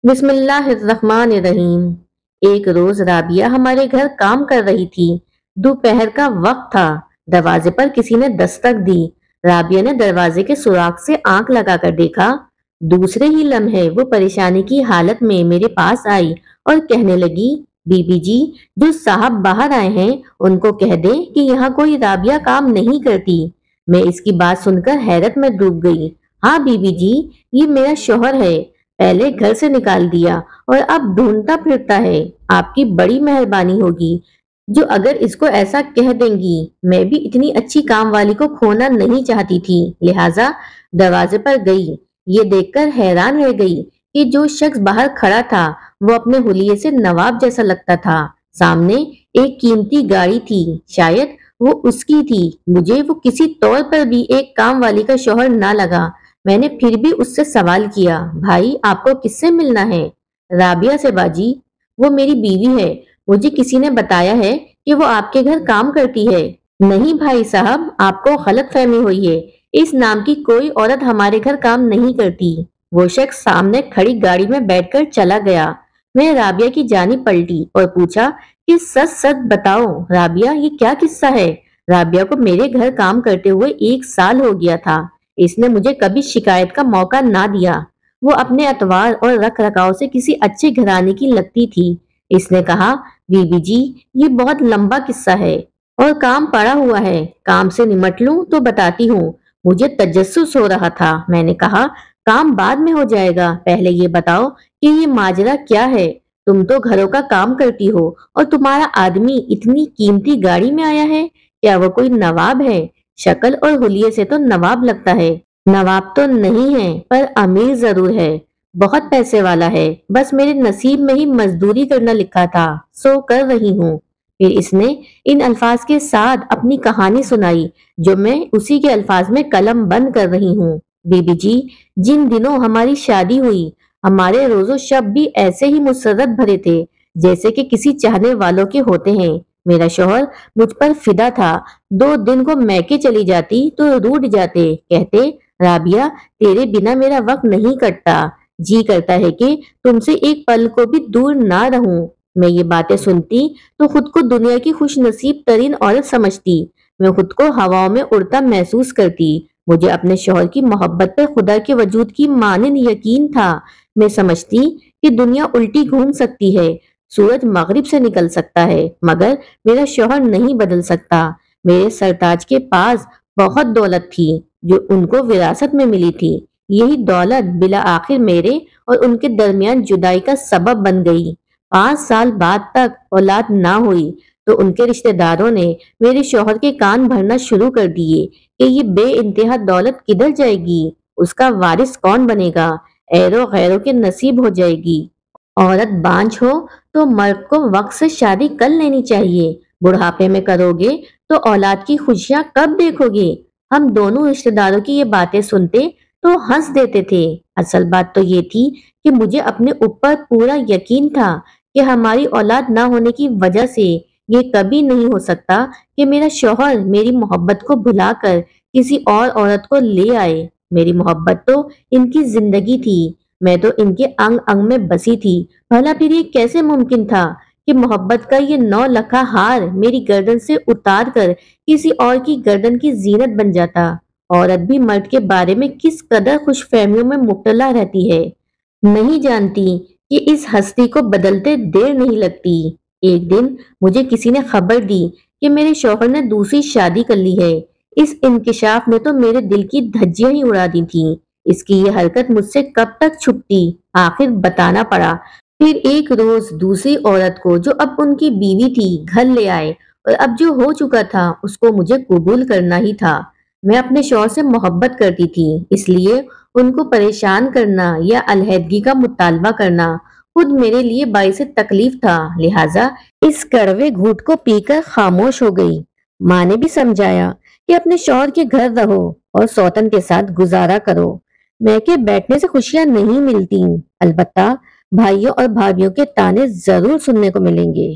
बिस्मिल्लाहिर्रहमानिर्रहीम। एक रोज राबिया हमारे घर काम कर रही थी। दोपहर का वक्त था। दरवाजे पर किसी ने दस्तक दी। राबिया ने दरवाजे के सुराख से आंख लगाकर देखा। दूसरे ही लम्हे वो परेशानी की हालत में मेरे पास आई और कहने लगी, बीबी जी, जो साहब बाहर आए हैं उनको कह दे कि यहाँ कोई राबिया काम नहीं करती। मैं इसकी बात सुनकर हैरत में डूब गई। हाँ बीबी जी, ये मेरा शौहर है। पहले घर से निकाल दिया और अब ढूंढता फिरता है। आपकी बड़ी मेहरबानी होगी जो अगर इसको ऐसा कह देंगी। मैं भी इतनी अच्छी काम वाली को खोना नहीं चाहती थी, लिहाजा दरवाजे पर गई। ये देखकर हैरान रह गई कि जो शख्स बाहर खड़ा था वो अपने हुलिये से नवाब जैसा लगता था। सामने एक कीमती गाड़ी थी, शायद वो उसकी थी। मुझे वो किसी तौर पर भी एक काम वाली का शौहर ना लगा। मैंने फिर भी उससे सवाल किया, भाई आपको किससे मिलना है? राबिया से बाजी, वो मेरी बीवी है। मुझे किसी ने बताया है कि वो आपके घर काम करती है। नहीं भाई साहब, आपको गलत फहमी हुई है। इस नाम की कोई औरत हमारे घर काम नहीं करती। वो शख्स सामने खड़ी गाड़ी में बैठकर चला गया। मैं राबिया की जानिब पलटी और पूछा कि सच सच बताओ राबिया, ये क्या किस्सा है? राबिया को मेरे घर काम करते हुए 1 साल हो गया था। इसने मुझे कभी शिकायत का मौका ना दिया। वो अपने अतवार और रख रखाव से किसी अच्छे घराने की लगती थी। इसने कहा, बीबी जी, ये बहुत लंबा किस्सा है और काम पड़ा हुआ है। काम से निमट लूं तो बताती हूँ। मुझे तजस्सुस हो रहा था। मैंने कहा, काम बाद में हो जाएगा, पहले ये बताओ कि ये माजरा क्या है? तुम तो घरों का काम करती हो और तुम्हारा आदमी इतनी कीमती गाड़ी में आया है। क्या वो कोई नवाब है? शक्ल और हुलिये से तो नवाब लगता है। नवाब तो नहीं है पर अमीर जरूर है। बहुत पैसे वाला है। बस मेरे नसीब में ही मजदूरी करना लिखा था, सो कर रही हूँ। फिर इसने इन अल्फाज के साथ अपनी कहानी सुनाई जो मैं उसी के अल्फाज में कलम बंद कर रही हूँ। बीबी जी, जिन दिनों हमारी शादी हुई, हमारे रोजो शब भी ऐसे ही मुसर्रत भरे थे जैसे कि किसी चाहने वालों के होते हैं। मेरा शौहर मुझ पर फिदा था। 2 दिन को मैके चली जाती तो रूठ जाते, कहते, राबिया, तेरे बिना मेरा वक्त नहीं कटता। जी करता है कि तुमसे एक पल को भी दूर ना रहूं। मैं ये बातें सुनती तो खुद को दुनिया की खुश नसीब तरीन औरत समझती। मैं खुद को हवाओं में उड़ता महसूस करती। मुझे अपने शौहर की मोहब्बत पर खुदा के वजूद की मानिंद यकीन था। मैं समझती कि दुनिया उल्टी घूम सकती है, सूरज मगरिब से निकल सकता है, मगर मेरा शौहर नहीं बदल सकता। मेरे सरताज के पास बहुत दौलत थी जो उनको विरासत में मिली थी। यही दौलत बिला आखिर मेरे और उनके दरमियान जुदाई का सबब बन गई। 5 साल बाद तक औलाद ना हुई तो उनके रिश्तेदारों ने मेरे शौहर के कान भरना शुरू कर दिए कि ये बेइंतहा दौलत किधर जाएगी, उसका वारिस कौन बनेगा, ऐरो गैरों के नसीब हो जाएगी। औरत बांझ हो तो मर्द को वक्त से शादी कर लेनी चाहिए। बुढ़ापे में करोगे तो औलाद की खुशियां कब देखोगे? हम दोनों रिश्तेदारों की ये बातें सुनते तो हंस देते थे। असल बात तो ये थी कि मुझे अपने ऊपर पूरा यकीन था कि हमारी औलाद ना होने की वजह से ये कभी नहीं हो सकता कि मेरा शौहर मेरी मोहब्बत को भुलाकर किसी और औरत को ले आए। मेरी मोहब्बत तो इनकी जिंदगी थी। मैं तो इनके अंग अंग में बसी थी। भला फिर ये कैसे मुमकिन था कि मोहब्बत का ये 9 लखा हार मेरी गर्दन से उतार कर किसी और की गर्दन की जीनत बन जाता? औरत भी मर्द के बारे में किस कदर खुशफहमियों में मुब्तला रहती है, नहीं जानती कि इस हस्ती को बदलते देर नहीं लगती। एक दिन मुझे किसी ने खबर दी कि मेरे शौहर ने दूसरी शादी कर ली है। इस इंकिशाफ ने तो मेरे दिल की धज्जियां ही उड़ा दी थी। इसकी ये हरकत मुझसे कब तक छुपती, आखिर बताना पड़ा। फिर एक रोज दूसरी औरत को जो अब उनकी बीवी थी घर ले आए और अब जो हो चुका था उसको मुझे कबूल करना ही था। मैं अपने शौहर से मोहब्बत करती थी, इसलिए उनको परेशान करना या अलहदगी का मुतालबा करना खुद मेरे लिए बाइस तकलीफ था। लिहाजा इस कड़वे घूंट को पीकर खामोश हो गई। माँ ने भी समझाया कि अपने शौहर के घर रहो और सौतन के साथ गुजारा करो। मैके बैठने से खुशियां नहीं मिलती, अलबत्ता भाइयों और भाभीयों के ताने जरूर सुनने को मिलेंगे।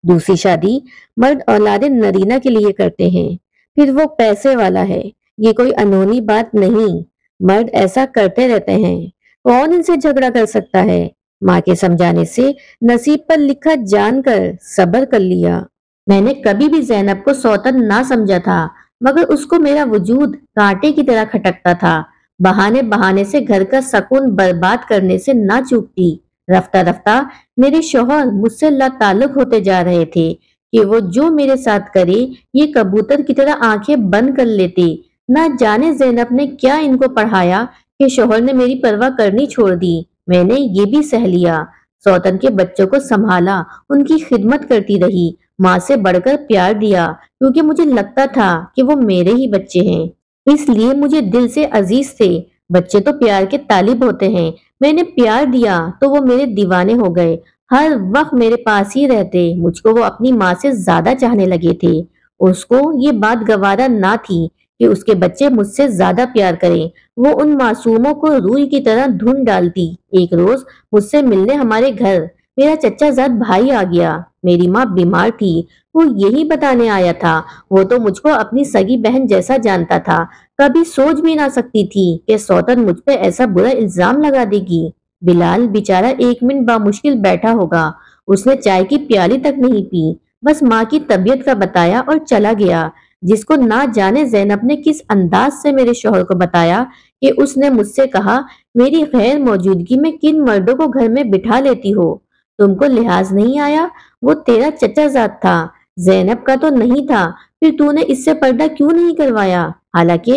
दूसरी शादी मर्द औलादे नरीना के लिए करते हैं, फिर वो पैसे वाला है। ये कोई अनहोनी बात नहीं। मर्द ऐसा करते रहते हैं, कौन इनसे झगड़ा कर सकता है? माँ के समझाने से नसीब पर लिखा जानकर सब्र कर लिया। मैंने कभी भी ज़ैनब को सौतन ना समझा था, मगर उसको मेरा वजूद कांटे की तरह खटकता था। बहाने बहाने से घर का सुकून बर्बाद करने से ना चूकती। रफ्ता रफ्ता मेरे शौहर मुझसे लाताल्लुक होते जा रहे थे कि वो जो मेरे साथ करे ये कबूतर की तरह आंखें बंद कर लेते। ना जाने ज़ैनब ने क्या इनको पढ़ाया कि शौहर ने मेरी परवाह करनी छोड़ दी। मैंने ये भी सह लिया, सौतन के बच्चों को संभाला, उनकी खिदमत करती रही, माँ से बढ़कर प्यार दिया, क्योंकि मुझे लगता था कि वो मेरे ही बच्चे हैं, इसलिए मुझे दिल से अजीज थे। बच्चे तो प्यार के तालिब होते हैं। मैंने प्यार दिया तो वो मेरे दीवाने हो गए, हर वक्त मेरे पास ही रहते। मुझको वो अपनी माँ से ज्यादा चाहने लगे थे। उसको ये बात गवारा ना थी कि उसके बच्चे मुझसे ज्यादा प्यार करें। वो उन मासूमों को रूई की तरह ढूंढ डालती। एक रोज मुझसे मिलने हमारे घर मेरा चच्चाजाद भाई आ गया। मेरी माँ बीमार थी, वो यही बताने आया था। वो तो मुझको अपनी सगी बहन जैसा जानता था। कभी सोच भी ना सकती थी कि सौतन मुझ पे ऐसा बुरा इल्जाम लगा देगी। बिलाल बेचारा 1 मिनट बामुश्किल बैठा होगा। उसने चाय की प्याली तक नहीं पी, बस माँ की तबीयत का बताया और चला गया। जिसको ना जाने ज़ैनब ने किस अंदाज से मेरे शौहर को बताया कि उसने मुझसे कहा, मेरी गैर मौजूदगी में किन मर्दों को घर में बिठा लेती हो। तुमको लिहाज नहीं आया? वो तेरा चचाजाद था, ज़ैनब का तो नहीं था। फिर तूने इससे पर्दा क्यों नहीं करवाया? हालांकि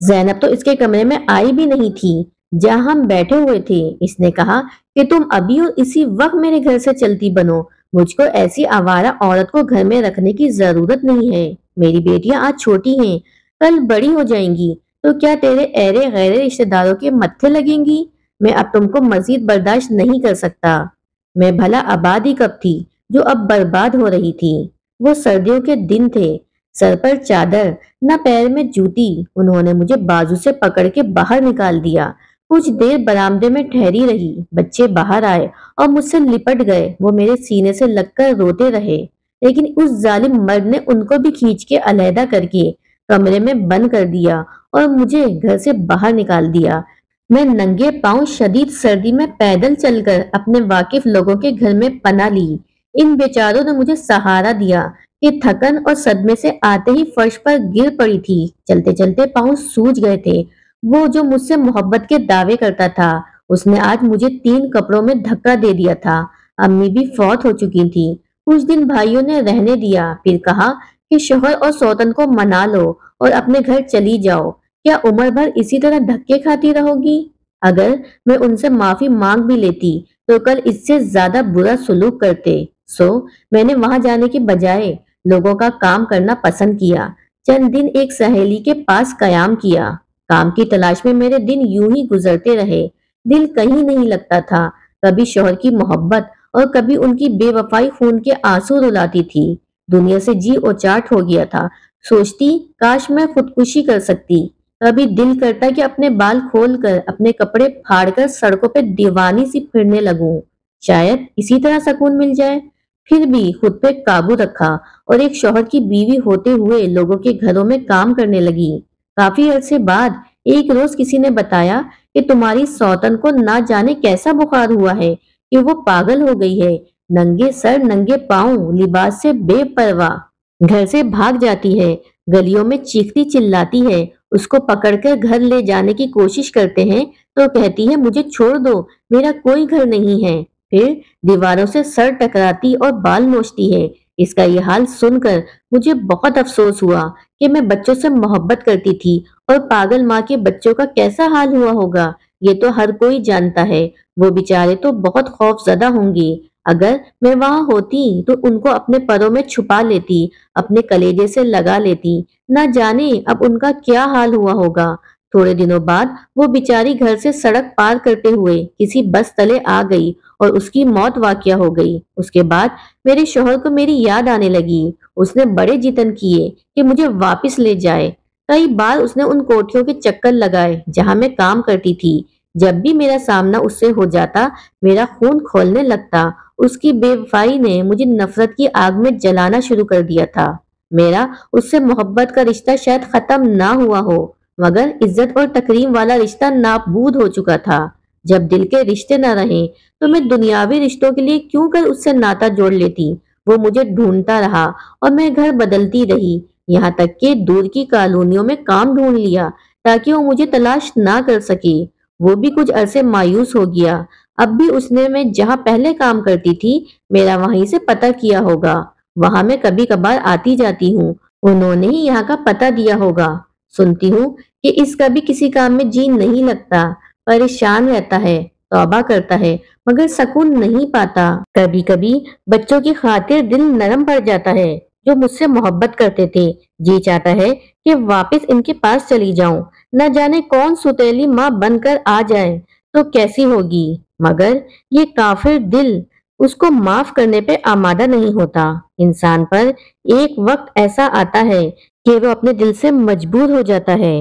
ज़ैनब तो इसके कमरे में आई भी नहीं थी जहां हम बैठे हुए थे। इसने कहा कि तुम अभी और इसी वक्त मेरे घर से चलती बनो। मुझको ऐसी आवारा औरत को घर में रखने की जरूरत नहीं है। मेरी बेटियां आज छोटी हैं, कल बड़ी हो जाएंगी, तो क्या तेरे ऐरे गैरे रिश्तेदारों के मत्थे लगेंगी? मैं अब तुमको मजीद बर्दाश्त नहीं कर सकता। मैं भला आबाद ही कब थी जो अब बर्बाद हो रही थी। वो सर्दियों के दिन थे, सर पर चादर, न पैर में जूती। उन्होंने मुझे बाजू से पकड़ के बाहर निकाल दिया। कुछ देर बरामदे में ठहरी रही। बच्चे बाहर आए और मुझसे लिपट गए। वो मेरे सीने से लगकर रोते रहे, लेकिन उस जालिम मर्द ने उनको भी खींच के अलहदा करके कमरे में बंद कर दिया और मुझे घर से बाहर निकाल दिया। मैं नंगे पांव शदीद सर्दी में पैदल चलकर अपने वाकिफ लोगों के घर में पनाह ली। इन बेचारों ने मुझे सहारा दिया कि थकन और सदमे से आते ही फर्श पर गिर पड़ी थी। चलते चलते पांव सूज गए थे। वो जो मुझसे मोहब्बत के दावे करता था, उसने आज मुझे 3 कपड़ों में धक्का दे दिया था। अम्मी भी फौत हो चुकी थी। कुछ दिन भाइयों ने रहने दिया, फिर कहा कि शौहर और सौतन को मना लो और अपने घर चली जाओ। क्या उम्र भर इसी तरह धक्के खाती रहोगी? अगर मैं उनसे माफी मांग भी लेती तो कल इससे ज्यादा बुरा सुलूक करते। सो मैंने वहां जाने के बजाय लोगों का काम करना पसंद किया। चंद दिन एक सहेली के पास कयाम किया। काम की तलाश में मेरे दिन यूं ही गुजरते रहे। दिल कहीं नहीं लगता था। कभी शौहर की मोहब्बत और कभी उनकी बेवफाई खून के आंसू रुलाती थी। दुनिया से जी उचाट हो गया था। सोचती काश मैं खुदकुशी कर सकती। कभी दिल करता कि अपने बाल खोलकर, अपने कपड़े फाड़कर सड़कों पे दीवानी सी फिरने लगूं। शायद इसी तरह सुकून मिल जाए। फिर भी खुद पे काबू रखा और एक शौहर की बीवी होते हुए लोगों के घरों में काम करने लगी। काफी अरसे बाद एक रोज किसी ने बताया कि तुम्हारी सौतन को ना जाने कैसा बुखार हुआ है कि वो पागल हो गई है। नंगे सर नंगे पांव लिबास से बेपरवाह घर से भाग जाती है। गलियों में चीखती चिल्लाती है। उसको पकड़कर घर ले जाने की कोशिश करते हैं तो कहती है, मुझे छोड़ दो, मेरा कोई घर नहीं है। फिर दीवारों से सर टकराती और बाल नोचती है। इसका ये हाल सुनकर मुझे बहुत अफसोस हुआ कि मैं बच्चों से मोहब्बत करती थी और पागल माँ के बच्चों का कैसा हाल हुआ होगा ये तो हर कोई जानता है। वो बेचारे तो बहुत खौफजदा होंगे। अगर मैं वहां होती तो उनको अपने परों में छुपा लेती, अपने कलेजे से लगा लेती। न जाने अब उनका क्या हाल हुआ होगा। थोड़े दिनों बाद वो बेचारी घर से सड़क पार करते हुए किसी बस तले आ गई और उसकी मौत वाक़या हो गई। उसके बाद मेरे शौहर को मेरी याद आने लगी। उसने बड़े जितन किए कि मुझे वापस ले जाए। कई बार उसने उन कोठियों के चक्कर लगाए जहां मैं काम करती थी। जब भी मेरा सामना उससे हो जाता, मेरा खून खौलने लगता। उसकी बेवफाई ने मुझे नफरत की आग में जलाना शुरू कर दिया था। मेरा उससे मोहब्बत का रिश्ता शायद खत्म ना हुआ हो, मगर इज्जत और तकरीम वाला रिश्ता नाबूद हो चुका था। جب دل کے رشتے نہ رہیں تو میں دنیاوی رشتوں کے لیے کیوں کر اس سے ناتا جوڑ لیتی۔ وہ مجھے ڈھونڈتا رہا اور میں گھر بدلتی رہی، یہاں تک کہ دور کی کالونیوں میں کام ڈھونڈ لیا تاکہ وہ مجھے تلاش نہ کر سکے۔ وہ بھی کچھ عرصے مایوس ہو گیا۔ اب بھی اس نے میں جہاں پہلے کام کرتی تھی میرا وہیں سے پتہ کیا ہوگا۔ وہاں میں کبھی کبھار آتی جاتی ہوں، انہوں نے ہی یہاں کا پتہ دیا ہوگا۔ سنتی ہوں کہ اس کا بھی کسی کام میں جی نہیں لگتا، پریشان رہتا ہے، توبہ کرتا ہے مگر سکون نہیں پاتا۔ کبھی کبھی بچوں کی خاطر دل نرم پڑ جاتا ہے جو مجھ سے محبت کرتے تھے، جی چاہتا ہے کہ واپس ان کے پاس چلی جاؤں، نہ جانے کون ستیلی ماں بن کر آ جائے تو کیسی ہوگی، مگر یہ کافر دل اس کو معاف کرنے پہ آمادہ نہیں ہوتا۔ انسان پر ایک وقت ایسا آتا ہے کہ وہ اپنے دل سے مجبور ہو جاتا ہے۔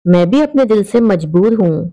میں بھی اپنے دل سے مجبور ہوں۔